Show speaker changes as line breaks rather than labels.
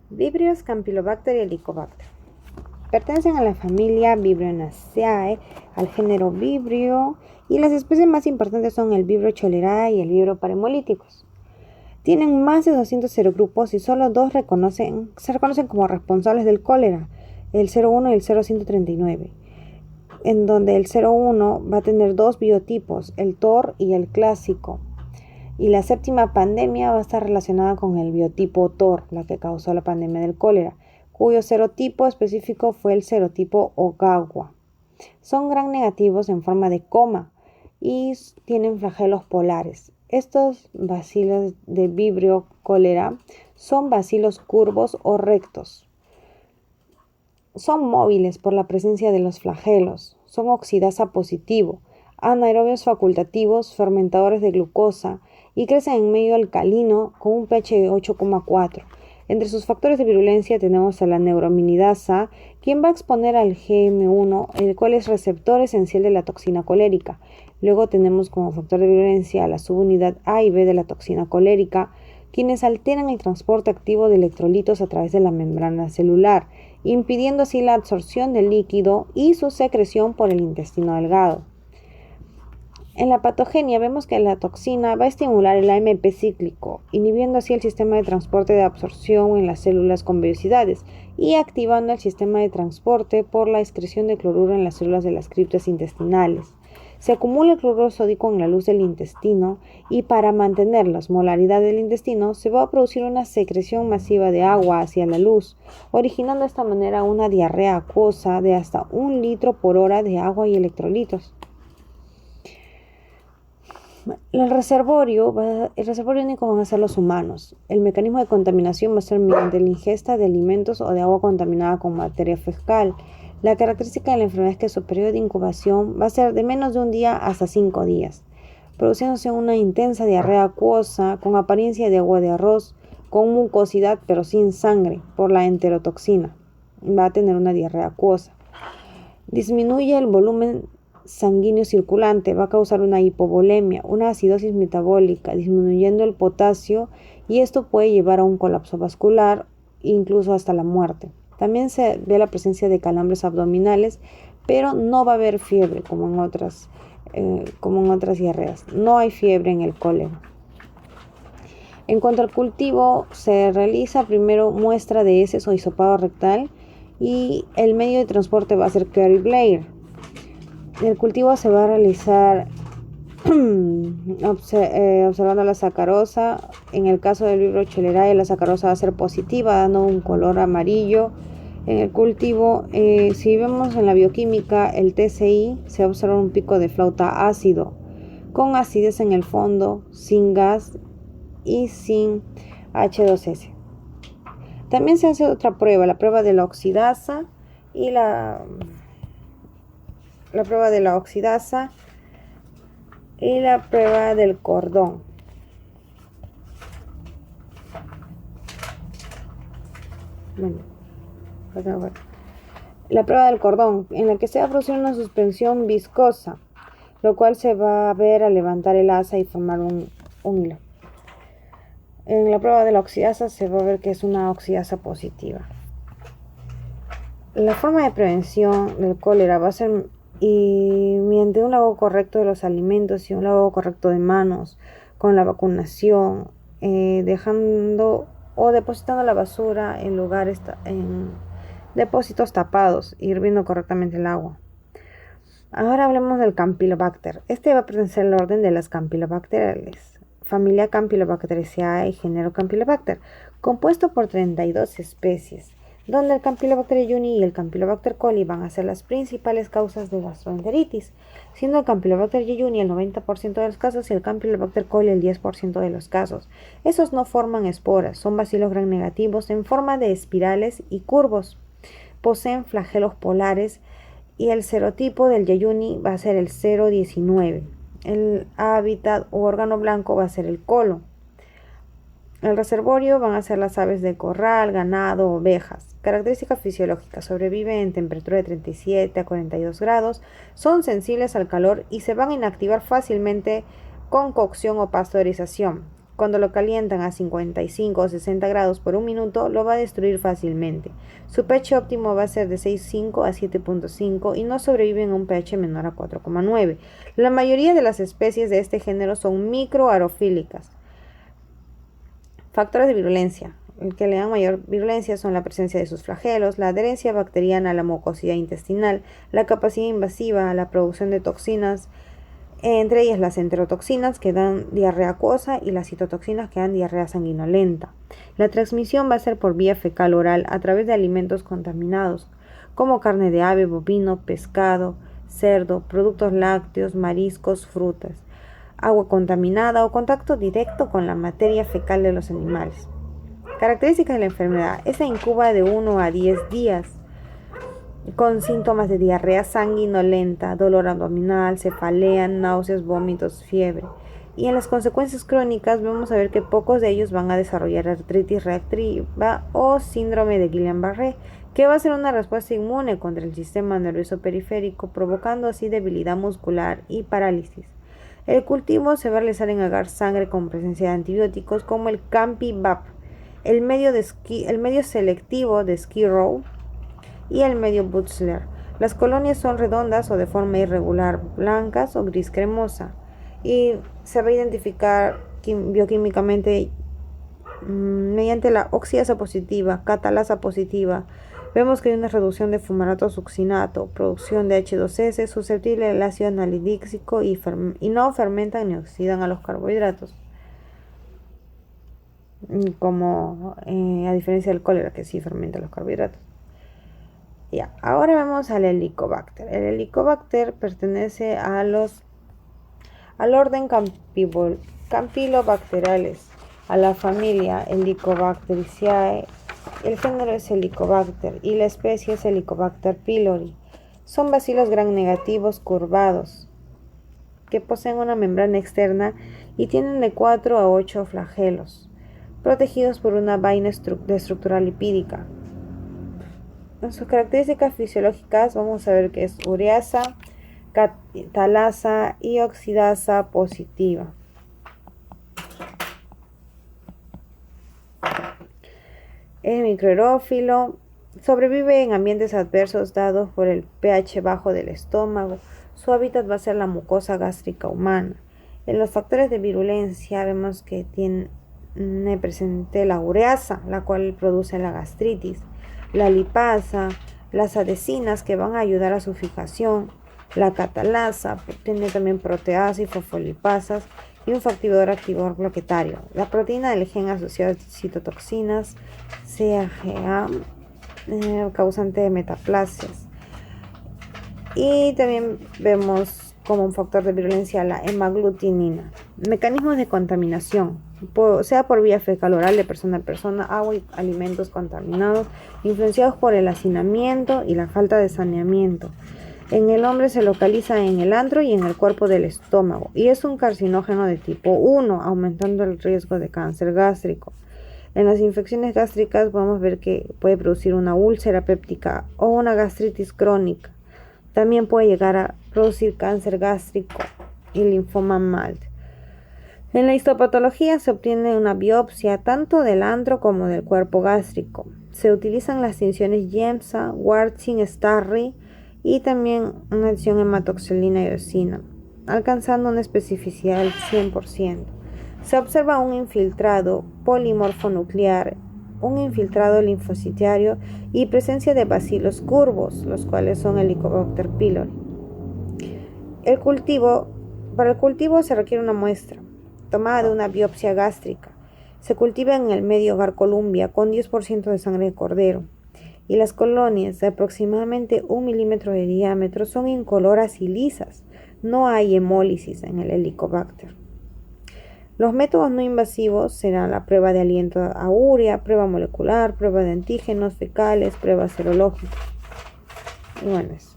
Vibrios, Campylobacter y Helicobacter. Pertenecen a la familia Vibrionaceae, al género Vibrio, y las especies más importantes son el Vibrio cholerae y el Vibrio paremolíticos. Tienen más de 200 serogrupos y solo dos se reconocen como responsables del cólera, el 01 y el 0139, en donde el 01 va a tener dos biotipos, el TOR y el clásico. Y la séptima pandemia va a estar relacionada con el biotipo TOR, la que causó la pandemia del cólera, cuyo serotipo específico fue el serotipo Ogawa. Son gram negativos en forma de coma y tienen flagelos polares. Estos bacilos de Vibrio cólera son bacilos curvos o rectos. Son móviles por la presencia de los flagelos. Son oxidasa positivo, anaerobios facultativos, fermentadores de glucosa y crecen en medio alcalino con un pH de 8,4. Entre sus factores de virulencia tenemos a la neuraminidasa, quien va a exponer al GM1, el cual es receptor esencial de la toxina colérica. Luego tenemos como factor de virulencia a la subunidad A y B de la toxina colérica, quienes alteran el transporte activo de electrolitos a través de la membrana celular, impidiendo así la absorción del líquido y su secreción por el intestino delgado. En la patogenia vemos que la toxina va a estimular el AMP cíclico, inhibiendo así el sistema de transporte de absorción en las células con vellosidades y activando el sistema de transporte por la excreción de cloruro en las células de las criptas intestinales. Se acumula el cloruro sódico en la luz del intestino y para mantener la osmolaridad del intestino se va a producir una secreción masiva de agua hacia la luz, originando de esta manera una diarrea acuosa de hasta 1 litro por hora de agua y electrolitos. El reservorio único van a ser los humanos. El mecanismo de contaminación va a ser mediante la ingesta de alimentos o de agua contaminada con materia fecal. La característica de la enfermedad es que su periodo de incubación va a ser de menos de un día hasta 5 días, produciéndose una intensa diarrea acuosa con apariencia de agua de arroz, con mucosidad pero sin sangre por la enterotoxina. Va a tener una diarrea acuosa. Disminuye el volumen sanguíneo circulante, va a causar una hipovolemia, una acidosis metabólica, disminuyendo el potasio, y esto puede llevar a un colapso vascular, incluso hasta la muerte. También se ve la presencia de calambres abdominales, pero no va a haber fiebre como en otras diarreas. No hay fiebre en el cólera. En cuanto al cultivo, se realiza primero muestra de heces o hisopado rectal y el medio de transporte va a ser Kerry Blair. El cultivo se va a realizar observando la sacarosa. En el caso del Vibrio cholerae, la sacarosa va a ser positiva, dando un color amarillo. En el cultivo, si vemos en la bioquímica, el TCI se observa un pico de flauta ácido, con acidez en el fondo, sin gas y sin H2S. También se hace otra prueba, la prueba de la oxidasa y la prueba de la oxidasa y la prueba del cordón. La prueba del cordón, en la que se va a producir una suspensión viscosa, lo cual se va a ver al levantar el asa y formar un hilo. En la prueba de la oxidasa se va a ver que es una oxidasa positiva. La forma de prevención del cólera va a ser mediante un lavado correcto de los alimentos y un lavado correcto de manos, con la vacunación, dejando o depositando la basura en depósitos tapados, hirviendo correctamente el agua. Ahora hablemos del Campylobacter. Este va a pertenecer al orden de las Campylobacteriales, familia Campylobacteriaceae y género Campylobacter, compuesto por 32 especies, donde el Campylobacter jejuni y el Campylobacter coli van a ser las principales causas de gastroenteritis, siendo el Campylobacter jejuni el 90% de los casos y el Campylobacter coli el 10% de los casos. Esos no forman esporas, son bacilos gram negativos en forma de espirales y curvos. Poseen flagelos polares y el serotipo del jejuni va a ser el 019. El hábitat o órgano blanco va a ser el colon. El reservorio van a ser las aves de corral, ganado, ovejas. Características fisiológicas: sobreviven en temperatura de 37 a 42 grados, son sensibles al calor y se van a inactivar fácilmente con cocción o pasteurización. Cuando lo calientan a 55 o 60 grados por un minuto, lo va a destruir fácilmente. Su pH óptimo va a ser de 6.5 a 7.5 y no sobreviven a un pH menor a 4.9. La mayoría de las especies de este género son microaerofílicas. Factores de virulencia. El que le dan mayor virulencia son la presencia de sus flagelos, la adherencia bacteriana a la mucosidad intestinal, la capacidad invasiva a la producción de toxinas, entre ellas las enterotoxinas que dan diarrea acuosa y las citotoxinas que dan diarrea sanguinolenta. La transmisión va a ser por vía fecal oral a través de alimentos contaminados, como carne de ave, bovino, pescado, cerdo, productos lácteos, mariscos, frutas, agua contaminada o contacto directo con la materia fecal de los animales. Características de la enfermedad. Esta incuba de 1 a 10 días con síntomas de diarrea sanguinolenta, dolor abdominal, cefalea, náuseas, vómitos, fiebre. Y en las consecuencias crónicas vamos a ver que pocos de ellos van a desarrollar artritis reactiva o síndrome de Guillain-Barré, que va a ser una respuesta inmune contra el sistema nervioso periférico, provocando así debilidad muscular y parálisis. El cultivo se va a realizar en agar sangre con presencia de antibióticos como el Campi-Vap, el medio selectivo de Skid Row y el medio Butzler. Las colonias son redondas o de forma irregular, blancas o gris cremosa, y se va a identificar bioquímicamente mediante la oxidasa positiva, catalasa positiva. Vemos que hay una reducción de fumarato succinato, producción de H2S, susceptible al ácido anhidríxico y no fermentan ni oxidan a los carbohidratos, como a diferencia del cólera que sí fermenta los carbohidratos. Ya, ahora vemos al Helicobacter. El Helicobacter pertenece al orden Campylobacterales, a la familia Helicobacteriaceae. El género es Helicobacter y la especie es Helicobacter pylori. Son bacilos gram negativos curvados que poseen una membrana externa y tienen de 4 a 8 flagelos, protegidos por una vaina de estructura lipídica. En sus características fisiológicas vamos a ver que es ureasa, catalasa y oxidasa positiva. Es microaerófilo, sobrevive en ambientes adversos dados por el pH bajo del estómago. Su hábitat va a ser la mucosa gástrica humana. En los factores de virulencia vemos que tiene presente la ureasa, la cual produce la gastritis, la lipasa, las adhesinas que van a ayudar a su fijación, la catalasa, tiene también proteasa y fosfolipasas y un factor activador plaquetario. La proteína del gen asociada a citotoxinas, CAGA, causante de metaplasias. Y también vemos como un factor de virulencia la hemaglutinina. Mecanismos de contaminación, sea por vía fecal oral de persona a persona, agua y alimentos contaminados, influenciados por el hacinamiento y la falta de saneamiento. En el hombre se localiza en el antro y en el cuerpo del estómago y es un carcinógeno de tipo 1, aumentando el riesgo de cáncer gástrico. En las infecciones gástricas podemos ver que puede producir una úlcera péptica o una gastritis crónica. También puede llegar a producir cáncer gástrico y linfoma MALT. En la histopatología se obtiene una biopsia tanto del antro como del cuerpo gástrico. Se utilizan las tinciones Yemsa, Warthin-Starry y también una adición hematoxilina y eosina, alcanzando una especificidad del 100%. Se observa un infiltrado polimorfonuclear, un infiltrado linfocitario y presencia de bacilos curvos, los cuales son Helicobacter pylori. Para el cultivo se requiere una muestra tomada de una biopsia gástrica. Se cultiva en el medio Agar Columbia con 10% de sangre de cordero y las colonias de aproximadamente 1 milímetro de diámetro son incoloras y lisas. No hay hemólisis en el Helicobacter. Los métodos no invasivos serán la prueba de aliento a urea, prueba molecular, prueba de antígenos fecales, prueba serológica. Y bueno, eso.